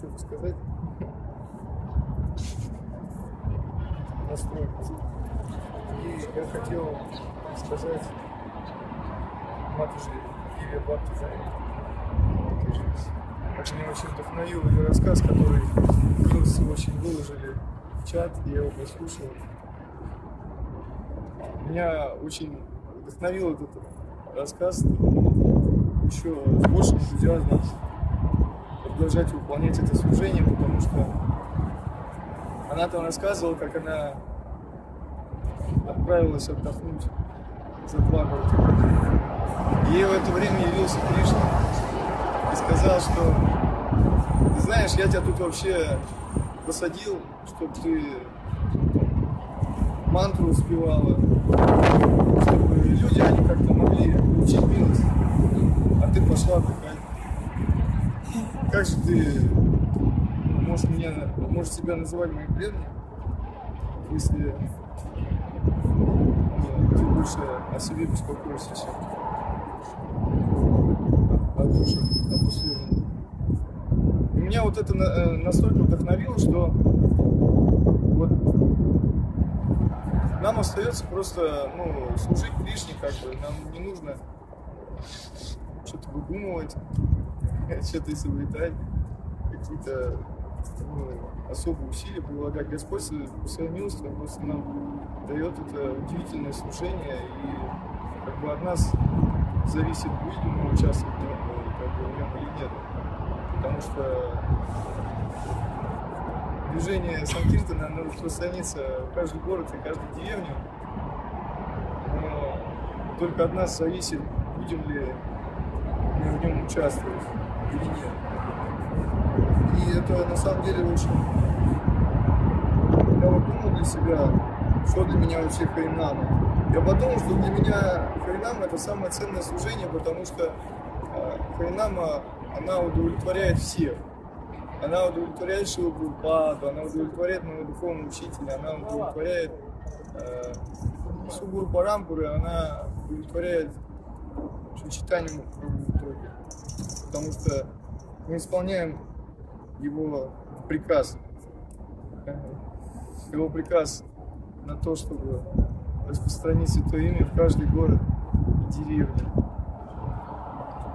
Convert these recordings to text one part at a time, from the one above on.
что-то сказать. Настроиться. И я хотел сказать матушке Иве Бабке за это. Так меня очень вдохновил ее рассказ, который плюс очень выложили в чат, и я его послушал. Меня очень вдохновил этот рассказ еще с большим энтузиазмом продолжать выполнять это служение, потому что она там рассказывала, как она отправилась отдохнуть за 2 года. И ей в это время явился Кришна и сказал, что ты знаешь, я тебя тут вообще посадил, чтобы ты мантру успевала, чтобы люди, они как-то могли получить милость, а ты пошла такая. Как же ты можешь себя называть моим преданным, если ты больше о себе беспокоишься, чем о душах, о последнем. И меня вот это настолько вдохновило, что вот нам остается просто служить Кришне, как бы. Нам не нужно что-то выдумывать, что-то изобретать, какие-то особые усилия прилагать. Господь по своей милости просто нам дает это удивительное служение, и как бы от нас зависит, будем мы участвовать в нем или нет. Потому что движение Санкиртана, оно распространится в каждый город и каждую деревню. Но только от нас зависит, будем ли мы в нем участвовать или нет. И это на самом деле очень... Я вот думал для себя, что для меня вообще Харинама. Я подумал, что для меня Харинама — это самое ценное служение, потому что Харинама, она удовлетворяет всех. Она удовлетворяет Шрилу Прабхупаду, она удовлетворяет моего духовного учителя, она удовлетворяет всю Гуру Парампуру, она удовлетворяет Чайтанью Прабхупаду, потому что мы исполняем его приказ на то, чтобы распространить святое имя в каждый город и деревню.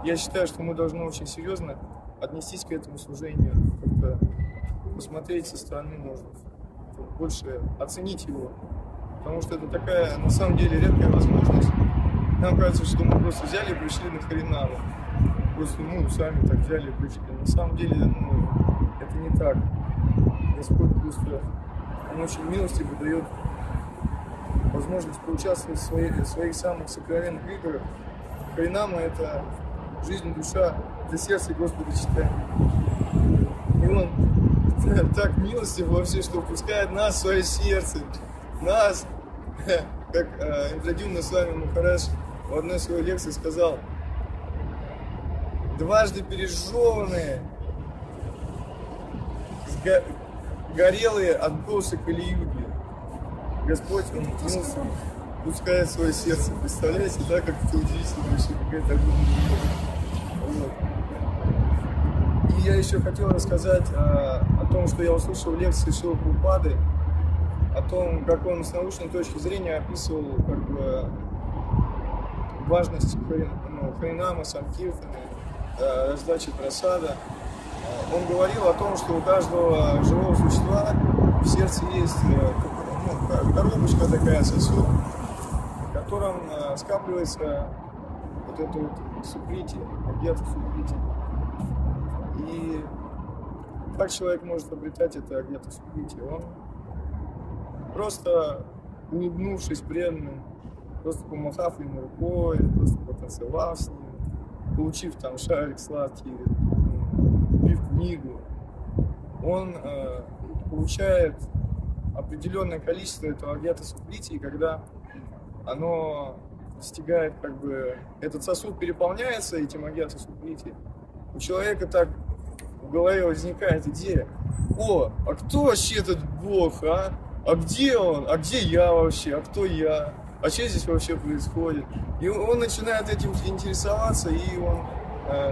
Я считаю, что мы должны очень серьезно отнестись к этому служению, как-то посмотреть со стороны, можно больше оценить его, потому что это такая, на самом деле, редкая возможность. Нам кажется, что мы просто взяли и пришли на Харинаму, просто сами так взяли и пришли. На самом деле, это не так. Господь просто, Он очень милостиво дает возможность поучаствовать в своих самых сокровенных играх. Харинама — это жизнь, душа, это сердце Господа Чайтаньи. И Он так милостив вообще, что впускает нас в свое сердце. Нас, как Индрадюмна Свами Махарадж в одной своей лекции сказал, дважды пережеванные, горелые отбросы Кали-юги. Господь, Он милостив, пускает в свое сердце. Представляете, да, как это удивительно, вообще какая-то огромная. Вот. И я еще хотел рассказать о том, что я услышал в лекции Шрилы Прабхупады, о том, как он с научной точки зрения описывал как бы важность Харинама, Санкиртаны, раздачи прасада. Он говорил о том, что у каждого живого существа в сердце есть коробочка такая, сосуд, в котором скапливается вот это вот сукрити, агьята сукрити. И как человек может обретать это агьята сукрити? Он просто улыбнувшись преданным, просто помахав ему рукой, просто потанцевав с ним, получив там шарик сладкий, купив книгу, он получает определенное количество этого агьята сукрити, и когда оно достигает, как бы, этот сосуд переполняется этим агьята сукрити, у человека так в голове возникает идея: о, а кто вообще этот Бог, а? А где он? А где я вообще? А кто я? А что здесь вообще происходит? И он начинает этим интересоваться, и он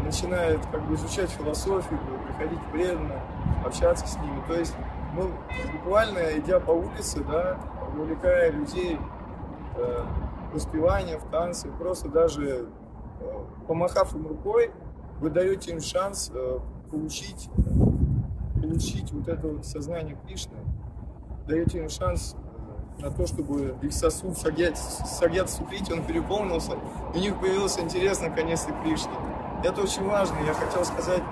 начинает как бы изучать философию, приходить к преданным. общаться с ними. То есть мы буквально, идя по улице, да, увлекая людей в воспевание, в танцы, просто даже помахав им рукой, вы даете им шанс получить вот это вот сознание Кришны, даете им шанс на то, чтобы их сосуд Сагьят Сукрити, он переполнился, и у них появился интерес наконец-то к Кришне. Это очень важно. Я хотел сказать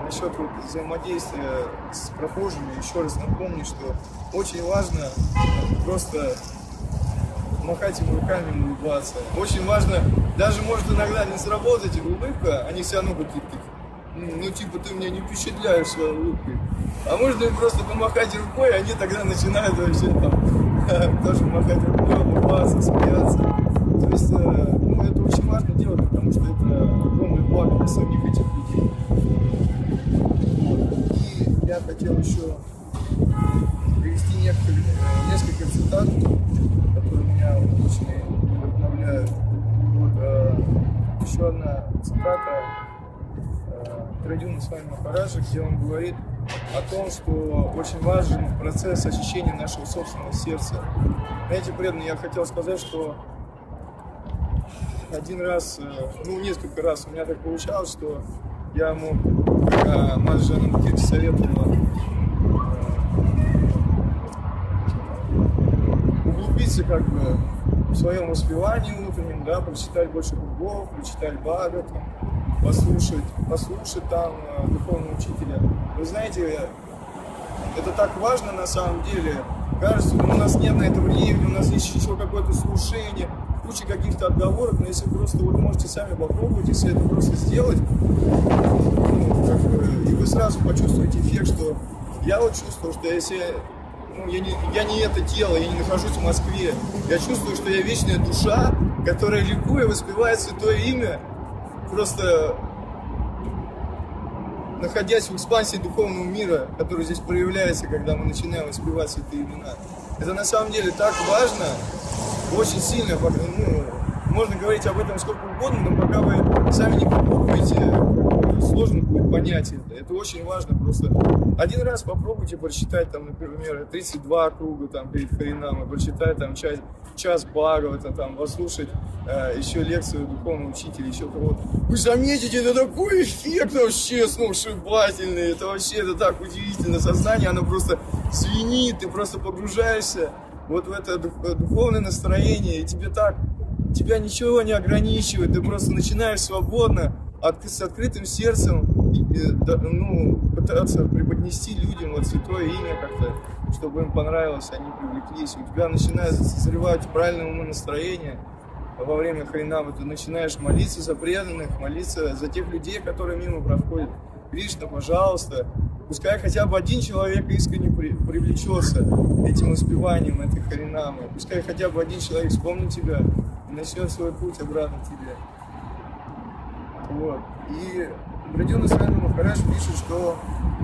насчет вот взаимодействия с прохожими, еще раз напомню, что очень важно просто махать им руками, улыбаться. Очень важно, даже может иногда не сработать улыбка, они все равно будут, ну типа ты меня не впечатляешь своей улыбкой. А можно им просто помахать рукой, и они тогда начинают вообще там тоже махать рукой, улыбаться, смеяться. То есть, ну, это очень важно делать, потому что это огромное благо для самих этих людей. И я хотел еще привести несколько цитат, которые меня очень вдохновляют. Вот, еще одна цитата Радиона Свами Махараджа, где он говорит о том, что очень важен процесс очищения нашего собственного сердца. Знаете, преданные, я хотел сказать, что один раз, ну несколько раз у меня так получалось, что я мог, как Маджана Мукирти советовала, углубиться как бы в своем воспевании внутреннем, да, прочитать больше кругов, прочитать Бхагаватам, послушать там духовного учителя. Вы знаете, это так важно на самом деле. Кажется, у нас нет на это времени, у нас есть еще какое-то слушание, куча каких-то отговорок, но если просто вы можете сами попробовать, если это просто сделать, ну, как бы, и вы сразу почувствуете эффект, что я вот чувствую, что если ну, я не это тело, я не нахожусь в Москве, я чувствую, что я вечная душа, которая ликуя воспевает святое имя, просто находясь в экспансии духовного мира, который здесь проявляется, когда мы начинаем воспевать святые имена. Это на самом деле так важно, очень сильно, ну, можно говорить об этом сколько угодно, но пока вы сами не попробуете, сложно будет понять это. Это очень важно просто. Один раз попробуйте прочитать, там, например, 32 круга там, перед Харинамой, прочитать там, час Бхагавата, там, послушать еще лекцию духовного учителя, еще кого-то. Вы заметите, это такой эффект вообще сногсшибательный, это вообще это так удивительно. Сознание, оно просто звенит, ты просто погружаешься вот в это духовное настроение, и тебя ничего не ограничивает, ты просто начинаешь свободно, с открытым сердцем, ну, пытаться преподнести людям вот святое имя как-то, чтобы им понравилось, они привлеклись. У тебя начинает созревать правильное умонастроение во время Харинамы, ты начинаешь молиться за преданных, молиться за тех людей, которые мимо проходят. Кришна, пожалуйста, пускай хотя бы один человек искренне привлечется этим воспеванием этой Харинамы, пускай хотя бы один человек вспомнит тебя и начнет свой путь обратно к тебе. Вот. И Радиона Свами Махарадж пишет, что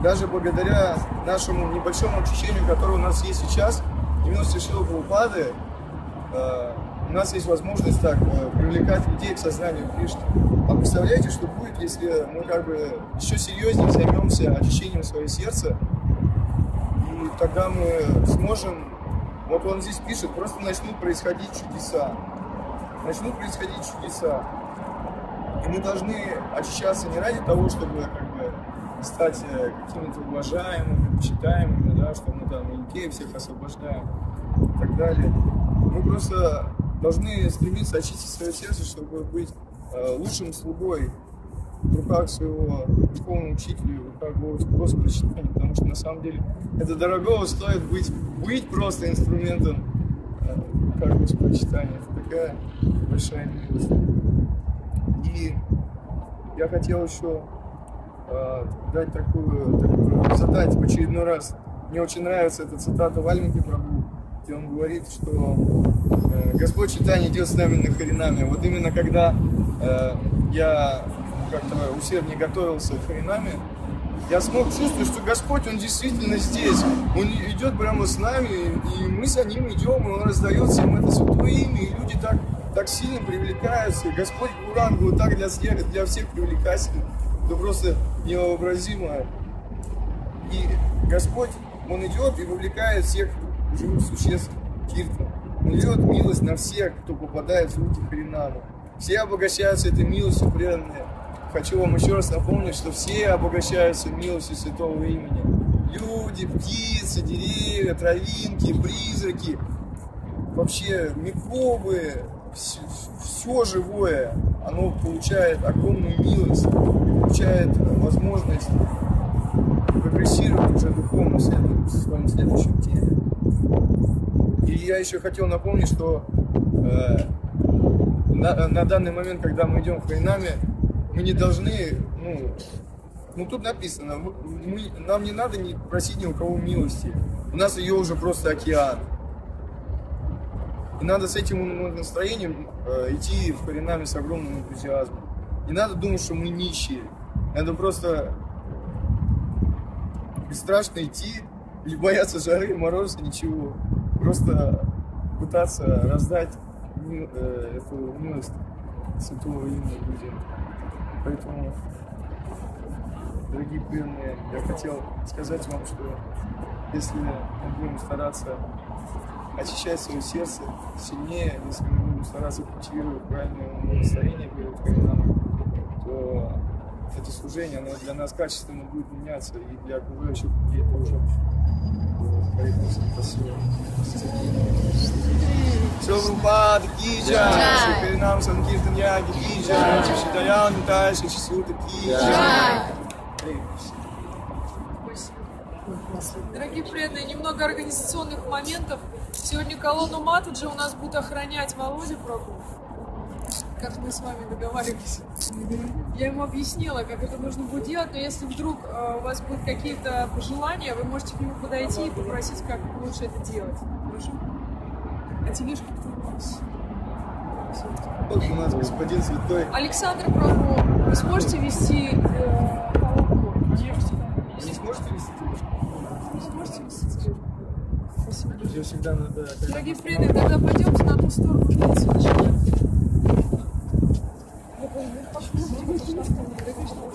даже благодаря нашему небольшому очищению, которое у нас есть сейчас, в милости Шрилы Прабхупады, у нас есть возможность так привлекать людей к сознанию Кришны. А представляете, что будет, если мы как бы еще серьезнее займемся очищением своего сердца, и тогда мы сможем, вот он здесь пишет, просто начнут происходить чудеса. Начнут происходить чудеса. И мы должны очищаться не ради того, чтобы как бы стать какими-то уважаемыми, почитаемыми, да, что мы там Илькея всех освобождаем и так далее. Мы просто должны стремиться очистить свое сердце, чтобы быть лучшим слугой в руках своего духовного учителя, в руках Господа читания, потому что на самом деле это дорогого стоит быть просто инструментом в руках Господа читания. Это такая большая милость. И я хотел еще задать в очередной раз. Мне очень нравится эта цитата Вальмики Прабху, где он говорит, что Господь Чайтанья идет с нами на Харинаме. Вот именно когда я как-то усерднее готовился к Харинаме, я смог чувствовать, что Господь, Он действительно здесь. Он идет прямо с нами, и мы за Ним идем, и Он раздает всем это святое имя, и люди так сильно привлекаются. И Господь Гуранга вот так для всех привлекателен. Это просто невообразимо. Господь, Он идет и вовлекает всех живых существ в киртан. Он льет милость на всех, кто попадает в руки Харинама. Все обогащаются этой милостью, преданные. Хочу вам еще раз напомнить, что все обогащаются милостью святого имени. Люди, птицы, деревья, травинки, призраки, вообще микробы, все живое, оно получает огромную милость, получает возможность прогрессировать уже духовно в своем следующем теле. И я еще хотел напомнить, что на данный момент, когда мы идем в Харинаме, мы не должны, тут написано, нам не надо просить ни у кого милости. У нас ее уже просто океан. И надо с этим настроением идти в Харинаме с огромным энтузиазмом. Не надо думать, что мы нищие. Надо просто бесстрашно идти, не бояться жары, мороза, ничего. Просто пытаться раздать эту милость святого имени людям. Поэтому, дорогие преданные, я хотел сказать вам, что если мы будем стараться очищать свое сердце сильнее, если мы будем стараться культивировать правильное настроение перед Харинамом, то это служение, оно для нас качественно будет меняться и для окружающих людей тоже. Поэтому спасибо. Прабхупад ки джай, Харинам Санкиртан Яги ки джай, Чичитаян Тайши Чисута ки джай. Дорогие преданные, немного организационных моментов. Сегодня колонну Матаджи у нас будет охранять Володя Прабhu, как мы с вами договаривались. Я ему объяснила, как это нужно будет делать, но если вдруг у вас будут какие-то пожелания, вы можете к нему подойти и попросить, как лучше это делать. Хорошо? А тележка кто у нас? Вот у нас господин святой. Александр Прабhu, вы сможете вести колонку? Вы не сможете вести тележку? Вы сможете вести тележку? Спасибо. Ее всегда надо... Дорогие преданные, тогда пойдемте на ту сторону улицы.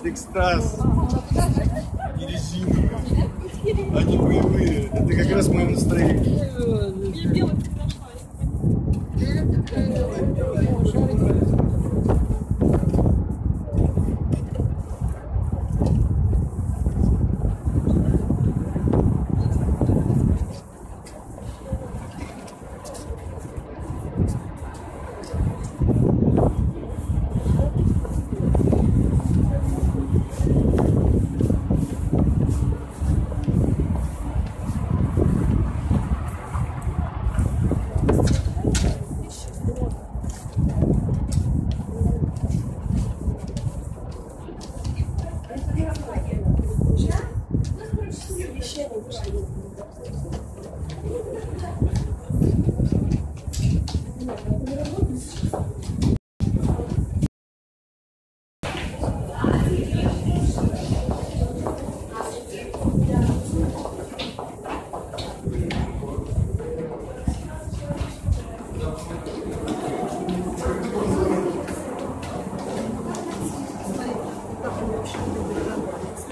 Экстаз. И резиновые. Они боевые. Это как раз мое настроение.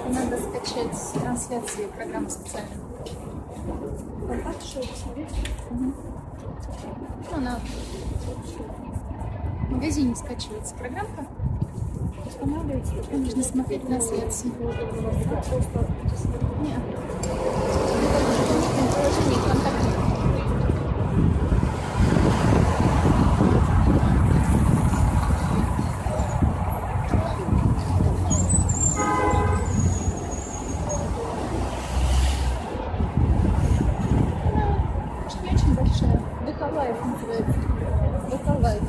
Надо скачать трансляции программы специально. Контакт, что посмотреть? Ну, она в магазине скачивается программка. Устанавливается, потом нужно смотреть трансляции. Нет. Приложение ВКонтакте. Лайф называется. Это лайф.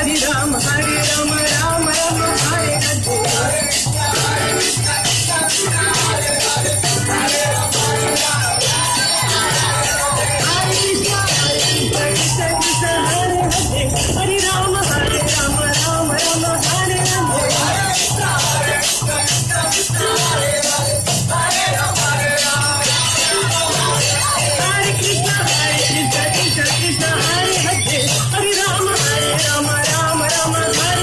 Hare Rama, Rama Rama, Hare Hare. Hare Rama, Rama Rama, Hare Hare. Hare Krishna, Krishna Krishna, Hare Hare. Hare Rama, Rama Rama, Hare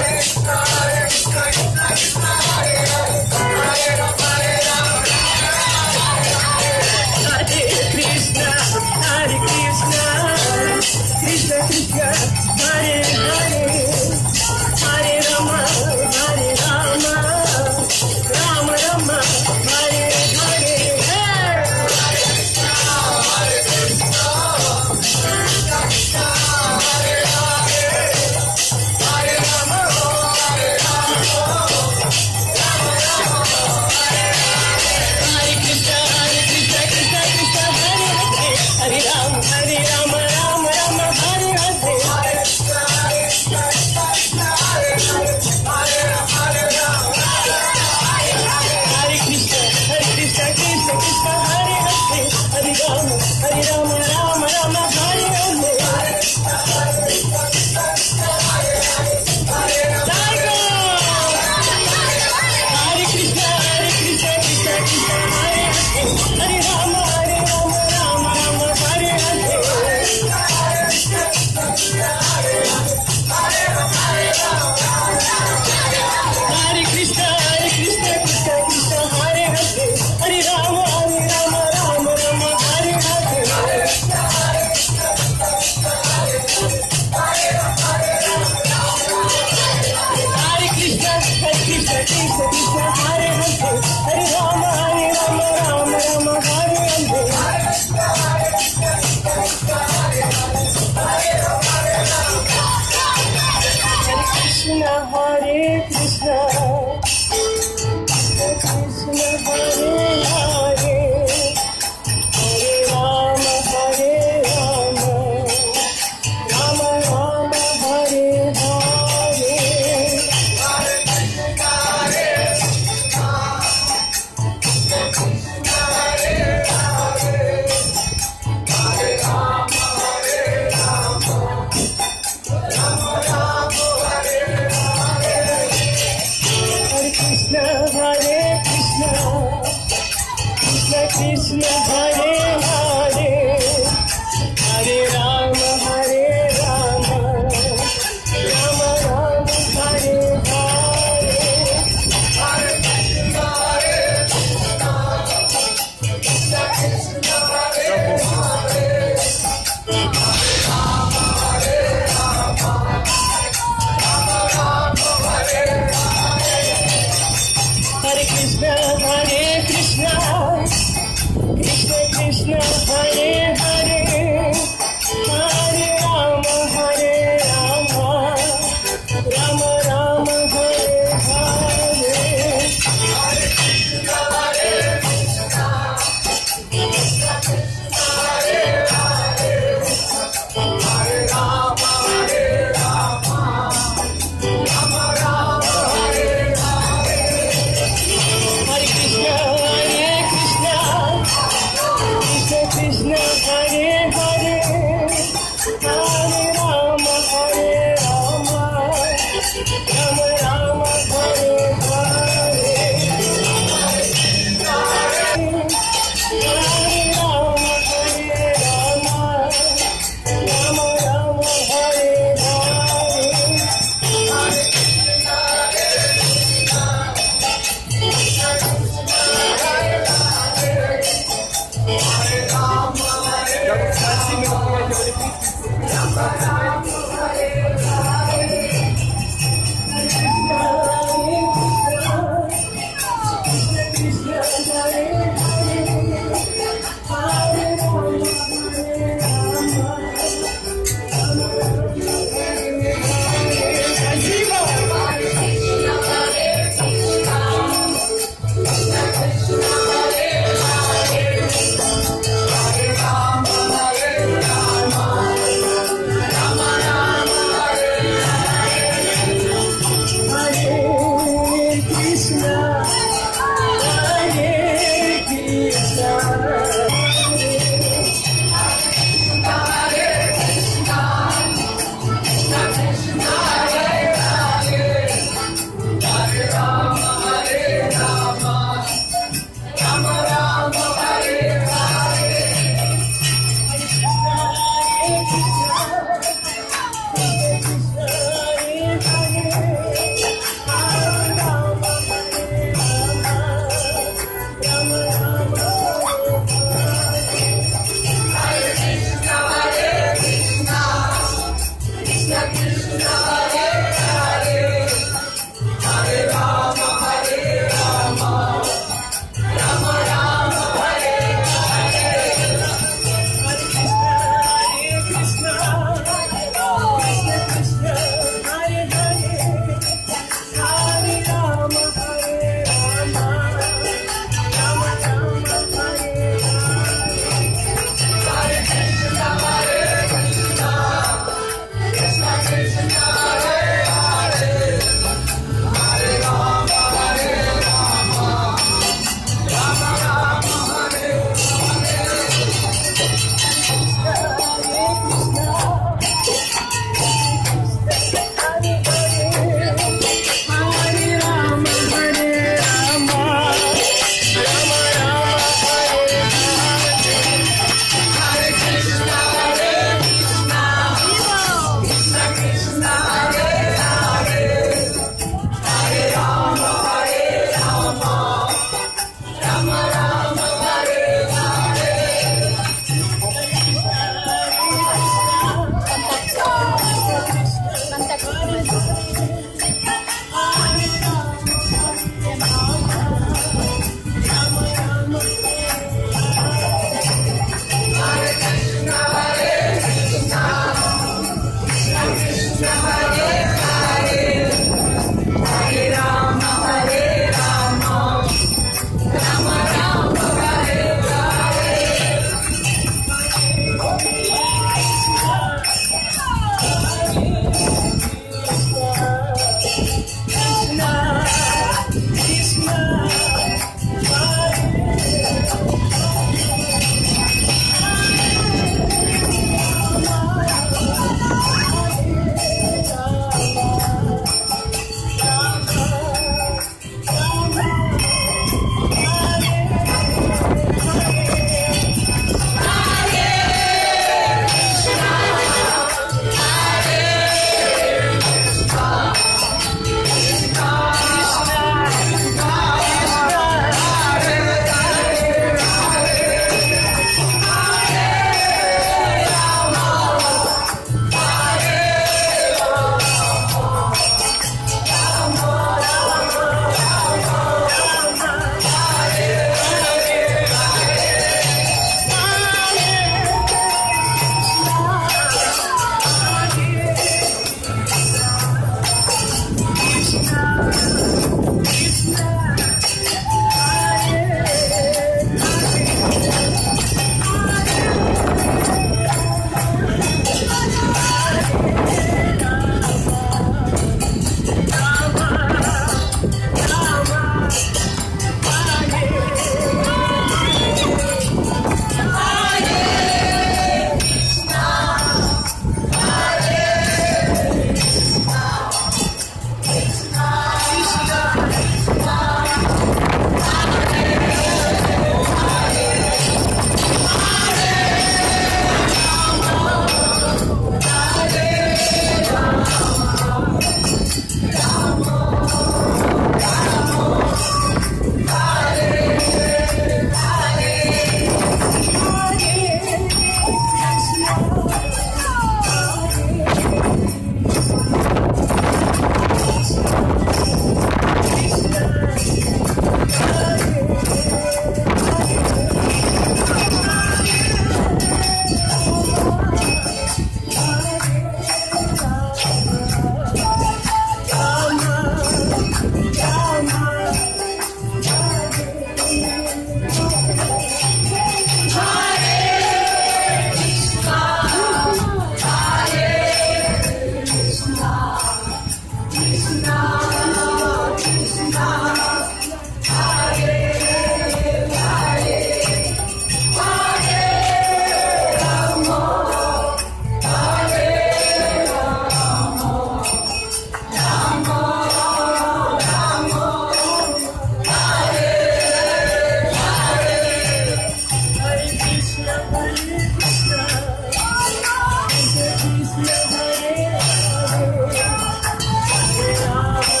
Hare Rama,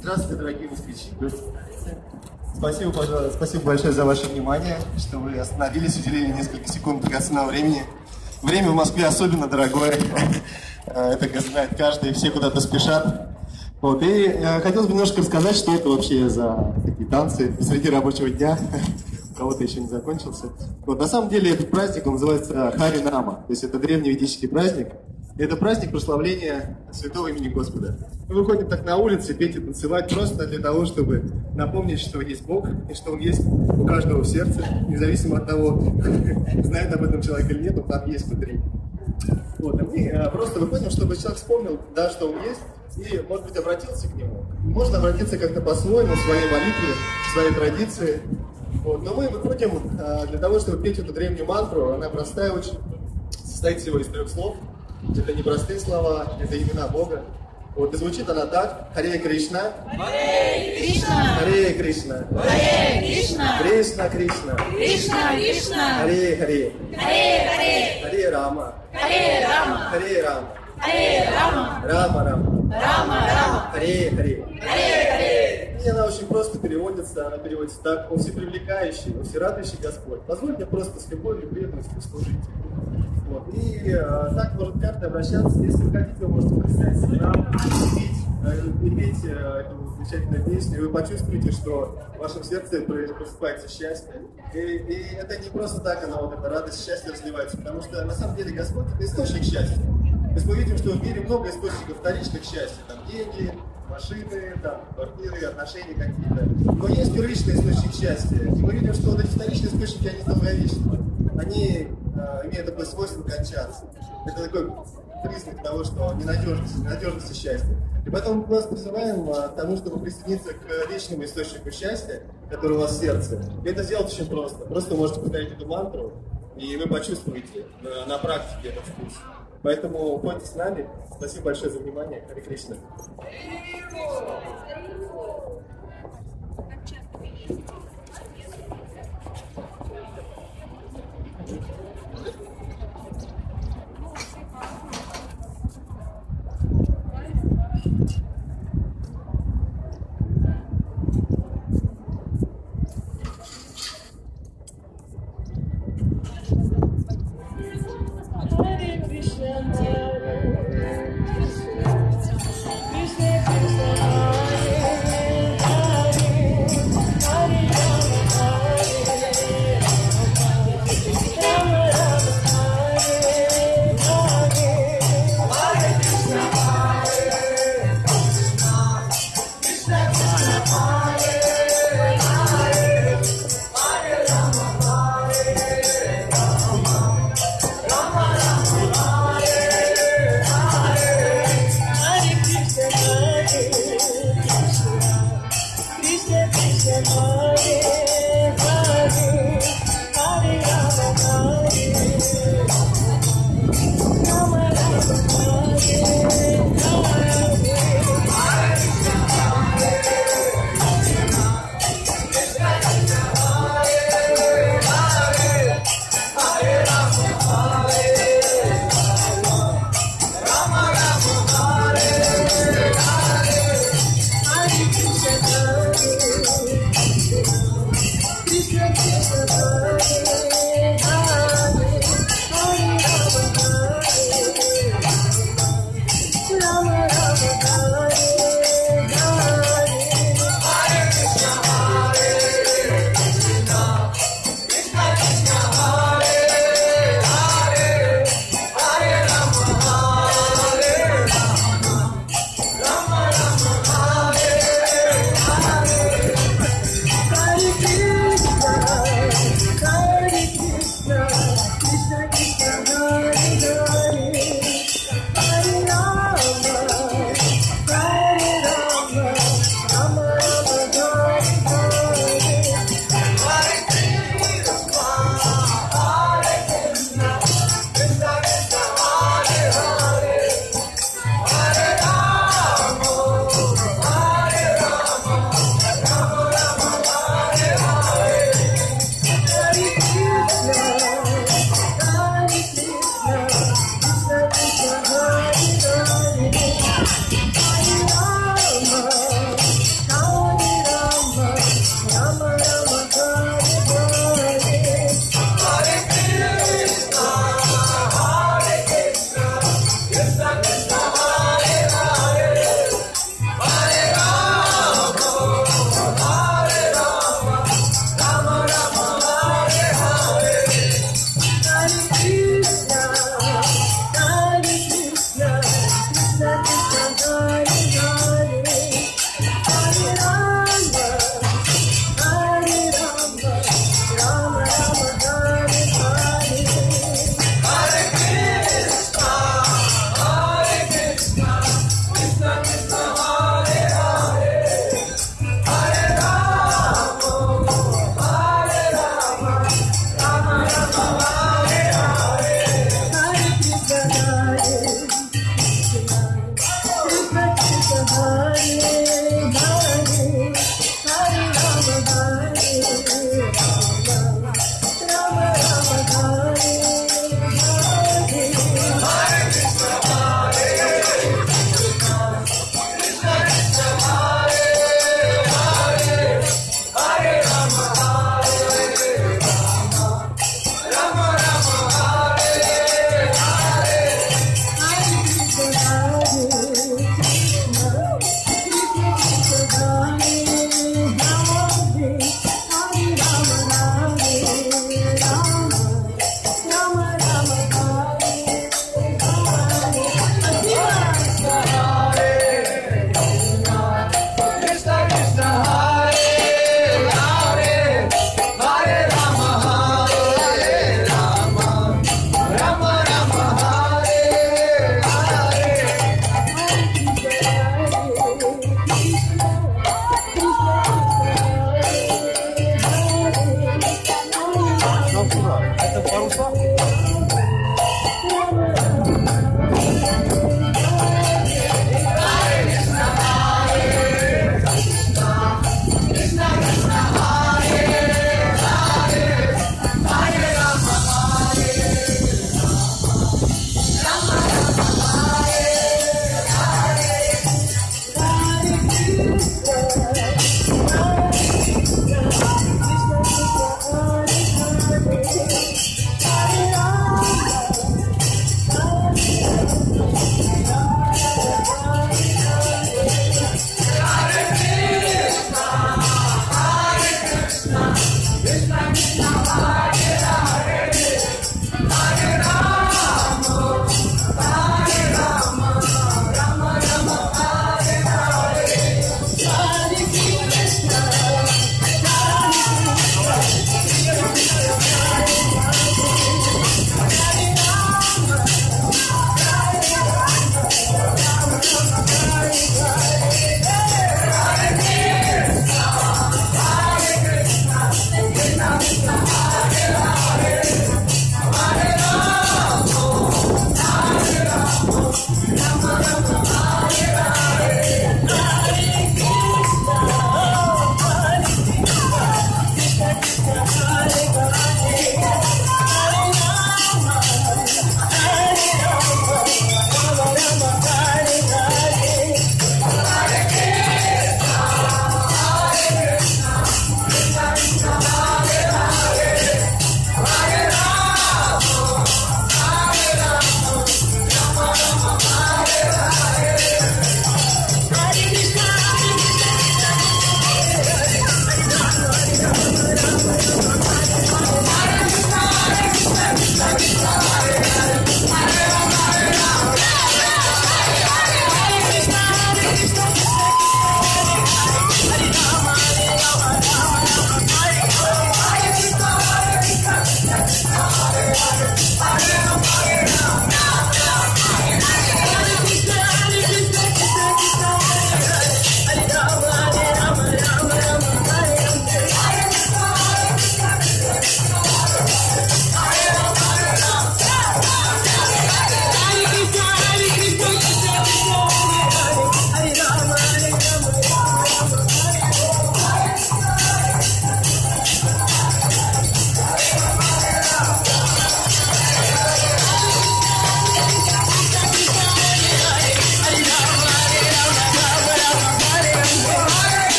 Здравствуйте, дорогие москвичи. Спасибо, пожалуйста, спасибо большое за ваше внимание, что вы остановились, уделили несколько секунд драгоценного времени. Время в Москве особенно дорогое. Это знает каждый, все куда-то спешат. Вот. И хотелось бы немножко рассказать, что это вообще за такие танцы посреди рабочего дня. У кого-то еще не закончился. Вот. На самом деле этот праздник, он называется Хари-Нама. То есть это древний ведический праздник. Это праздник прославления святого имени Господа. Мы выходим так на улице, петь и танцевать просто для того, чтобы напомнить, что есть Бог, и что Он есть у каждого в сердце, независимо от того, знает об этом человек или нет, он там есть внутри. Вот, и мы просто выходим, чтобы человек вспомнил, да, что он есть, и, может быть, обратился к нему. Можно обратиться как-то по-своему, в своей молитве, в своей традиции. Вот. Но мы выходим для того, чтобы петь эту древнюю мантру. Она простая очень, состоит всего из 3 слов. Это не простые слова, это имена Бога. Вот, и звучит она так. Харе Кришна. Харе Кришна. Харе Кришна. Харе Кришна. Кришна Кришна. Кришна Кришна. Харе Харе. Харе Харе. Харе Рама. Харе Рама. Харе Рама. Харе Рама. Рама Рама. Рама Рама. Харе Харе. Харе Харе. И она очень просто переводится, она переводится так: «О всепривлекающий, о всерадующий Господь, позволь мне просто с любовью и преданностью служить». Вот. И так может каждый обращаться. Если вы хотите, вы можете представить себе нам и петь эту замечательную песню, и вы почувствуете, что в вашем сердце просыпается счастье. И это не просто так, она вот эта радость, счастье разливается, потому что на самом деле Господь — это источник счастья. То есть мы видим, что в мире много источников вторичных счастья, там деньги, машины, там, квартиры, отношения какие-то. Но есть первичный источник счастья. И мы видим, что вот эти вторичные источники, они долговечны. Они имеют такое свойство кончаться. Это такой признак того, что ненадежности счастья. И поэтому мы вас призываем к тому, чтобы присоединиться к вечному источнику счастья, который у вас в сердце. И это сделать очень просто. Просто вы можете повторить эту мантру, и вы почувствуете на практике этот вкус. Поэтому ходите с нами. Спасибо большое за внимание. Харе Кришна.